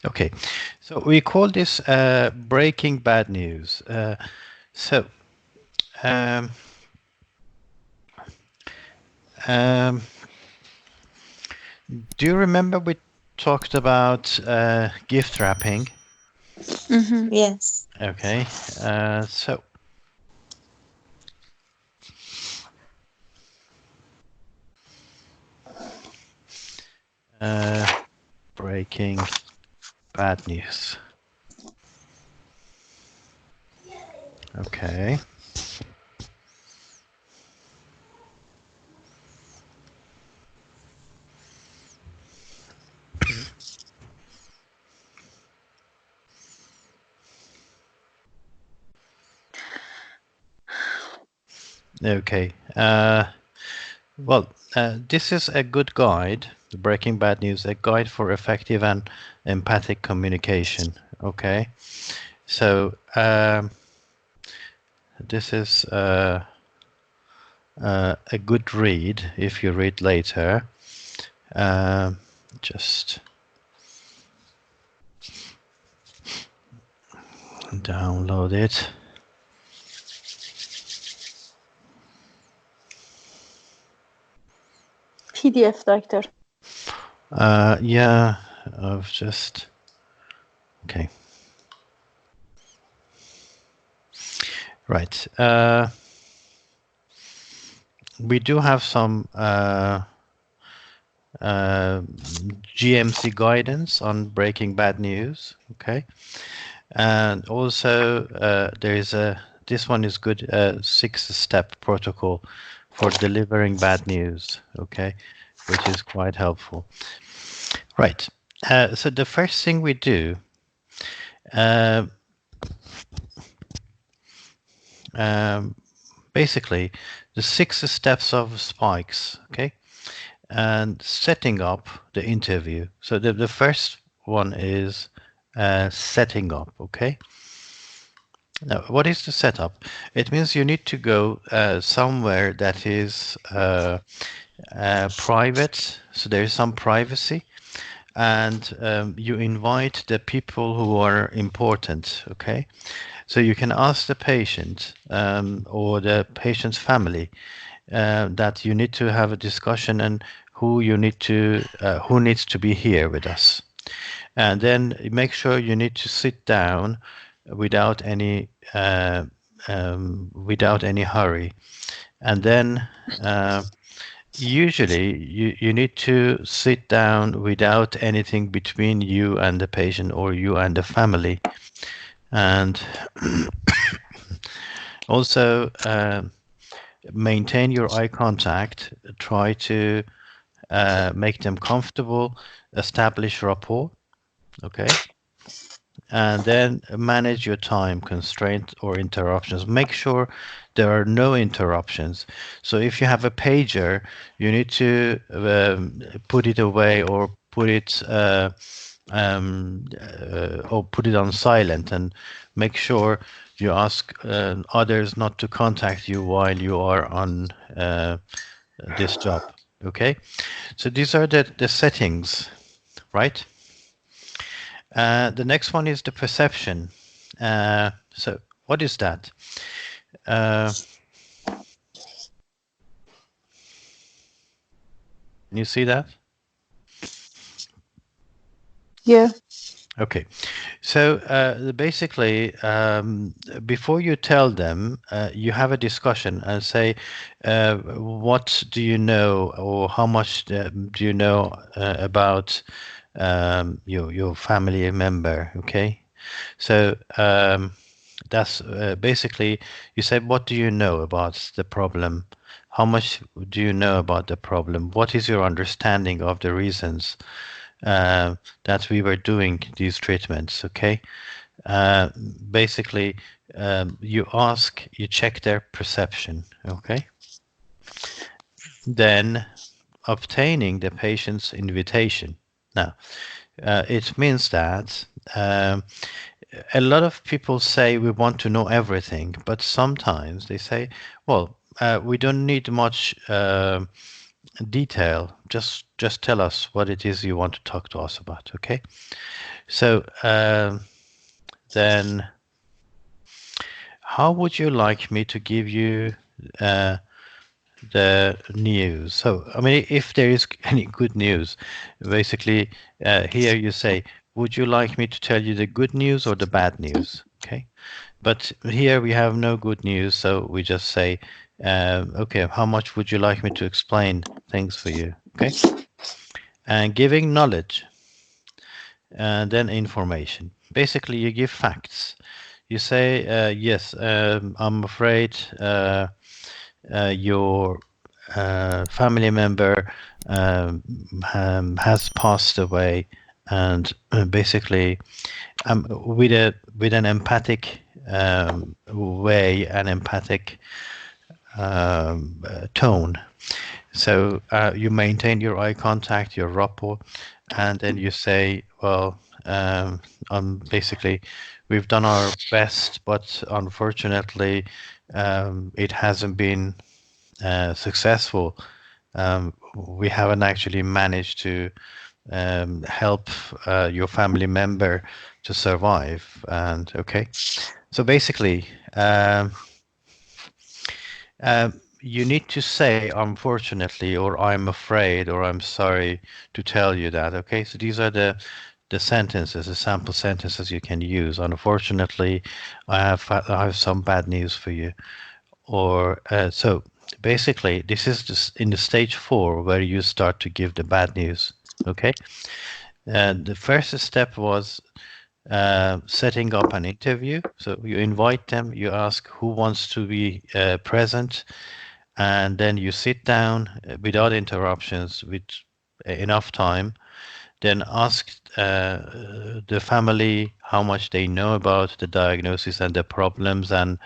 Okay, so we call this breaking bad news. So, um, um, do you remember we talked about gift wrapping? Mm-hmm. Yes. Okay, so uh, breaking bad news. Okay. Okay. Well, this is a good guide, the Breaking Bad News, a guide for effective and empathic communication. Okay. So this is a good read if you read later. Um, just download it. PDF, doctor. Yeah, I've just okay. Right. We do have some GMC guidance on breaking bad news. Okay. And also there is this one is good, 6-step protocol for delivering bad news. Okay. Which is quite helpful. Right. So the first thing we do, uh, basically, the 6 steps of spikes, okay, and setting up the interview. So the first one is setting up, okay. Now, what is the setup? It means you need to go somewhere that is private, so there is some privacy, and you invite the people who are important, okay? So you can ask the patient or the patient's family that you need to have a discussion and who needs to be here with us. And then make sure you need to sit down without any hurry. And then usually you need to sit down without anything between you and the patient or you and the family. And also maintain your eye contact. Try to make them comfortable, establish rapport, okay? And then manage your time constraint or interruptions. Make sure there are no interruptions. So if you have a pager, you need to put it away or put it on silent, and make sure you ask others not to contact you while you are on this job. Okay, so these are the settings, right? The next one is the perception. So what is that? Can you see that? Yeah. Okay, so basically, before you tell them, you have a discussion and say, what do you know, or how much do you know about your family member? Okay, so that's basically, you say, what do you know about the problem? How much do you know about the problem? What is your understanding of the reasons that we were doing these treatments? Okay. Uh, Basically, you check their perception. Okay. Then obtaining the patient's invitation. Now, it means that a lot of people say we want to know everything, but sometimes they say, well, we don't need much detail. Just tell us what it is you want to talk to us about. Okay. So then, how would you like me to give you uh, the news? So, I mean, if there is any good news, basically, here you say, would you like me to tell you the good news or the bad news? Okay. But here we have no good news, so we just say, okay, how much would you like me to explain things for you? Okay. And giving knowledge and then information. Basically, you give facts. You say, yes, I'm afraid your family member has passed away, and basically, with an empathic way, an empathic tone. So you maintain your eye contact, your rapport, and then you say, well, basically, we've done our best, but unfortunately, it hasn't been successful. We haven't actually managed to help your family member to survive. And okay, so basically, you need to say unfortunately, or I'm afraid, or I'm sorry to tell you that. Okay, so these are the sentences, the sample sentences you can use. Unfortunately, I have some bad news for you. Or so basically, this is just in the stage 4 where you start to give the bad news. Okay, and the first step was setting up an interview. So you invite them, you ask who wants to be present, and then you sit down without interruptions, with enough time. Then ask the family how much they know about the diagnosis and the problems, and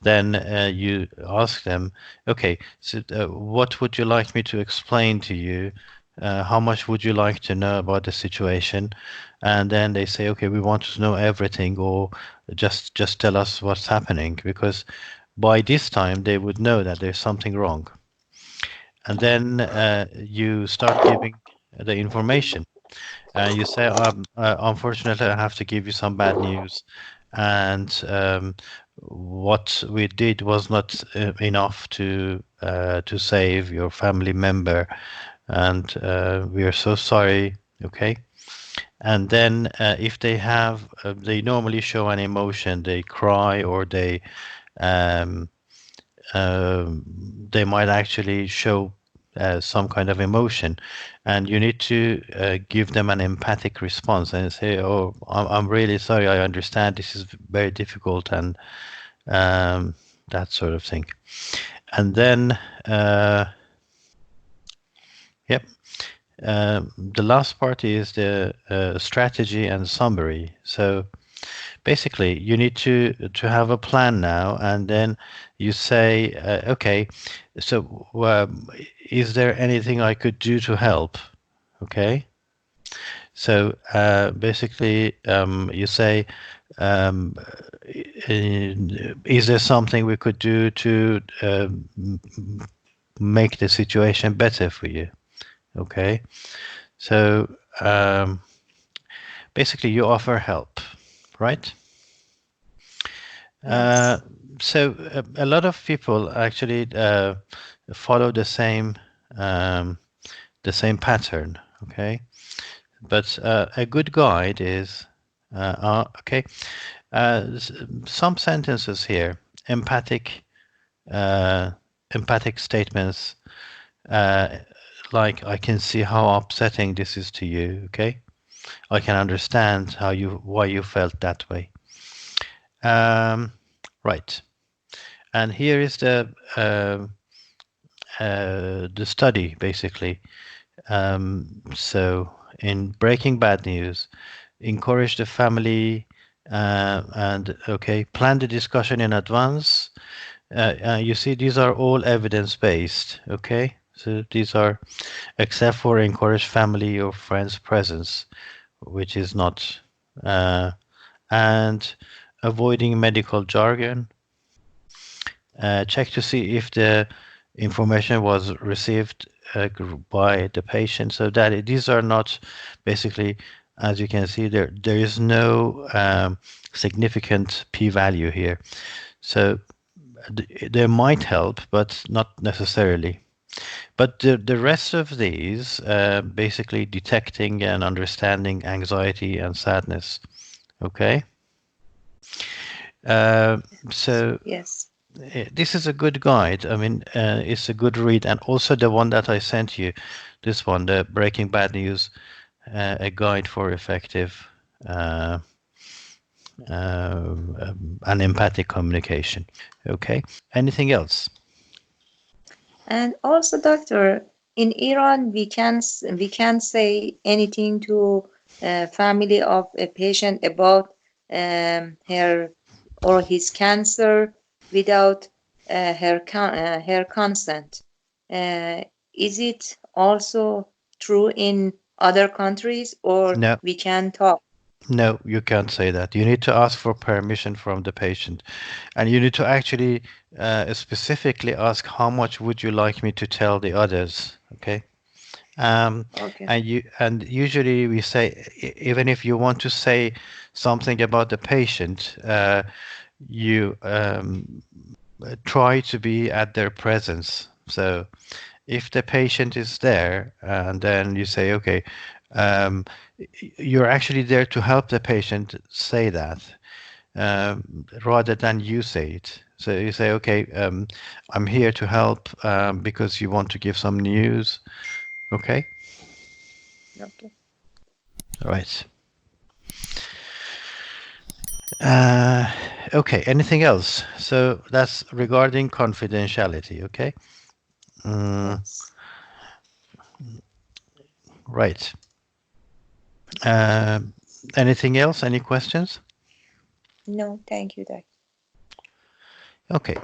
then you ask them, okay, so what would you like me to explain to you? How much would you like to know about the situation? And then they say, okay, we want to know everything, or just tell us what's happening, because by this time they would know that there's something wrong. And then you start giving the information. You say, unfortunately, I have to give you some bad news. And what we did was not enough to save your family member. And we are so sorry. Okay. And then if they have, they normally show an emotion, they cry, or um, they might actually show some kind of emotion, and you need to give them an empathic response and say, "Oh, I'm really sorry. I understand this is very difficult," and that sort of thing. And then, yep, the last part is the strategy and summary. So basically, you need to have a plan now, and then you say, okay, so is there anything I could do to help? Okay, so basically, you say, um, is there something we could do to make the situation better for you? Okay, so basically, you offer help, right? Uh, Yes. so a lot of people actually follow um, the same pattern. Okay, but a good guide is okay. Some sentences here, empathic, uh, empathic statements, uh, like I can see how upsetting this is to you. Okay, I can understand why you felt that way. Um, right. And here is the study basically. So in breaking bad news, encourage the family and okay, plan the discussion in advance. You see, these are all evidence based. Okay, so these are except for encourage family or friends presence, which is not, uh, and avoiding medical jargon. Check to see if the information was received by the patient. So that these are not basically, as you can see, there is no significant p-value here. So they might help, but not necessarily. But the rest of these, basically detecting and understanding anxiety and sadness. Okay. Uh, so Yes. this is a good guide. I mean, it's a good read, and also the one that I sent you, this one, the Breaking Bad News, a guide for effective uh, and empathic communication. Okay. Anything else? And also, doctor, in Iran, we can say anything to a family of a patient about her or his cancer without her consent. Uh, is it also true in other countries, or No, we can talk? no, you can't say that. You need to ask for permission from the patient, and you need to actually specifically ask how much would you like me to tell the others. Okay. Um, Okay. and usually we say, even if you want to say something about the patient, you try to be at their presence. So if the patient is there, and then you say, okay, um, you're actually there to help the patient say that, rather than you say it. So you say, okay, I'm here to help because you want to give some news. Okay. Okay. All right. Uh, okay, anything else? So that's regarding confidentiality, okay? Mm, Yes. right. Uh, anything else? Any questions? No, thank you, doctor. Okay.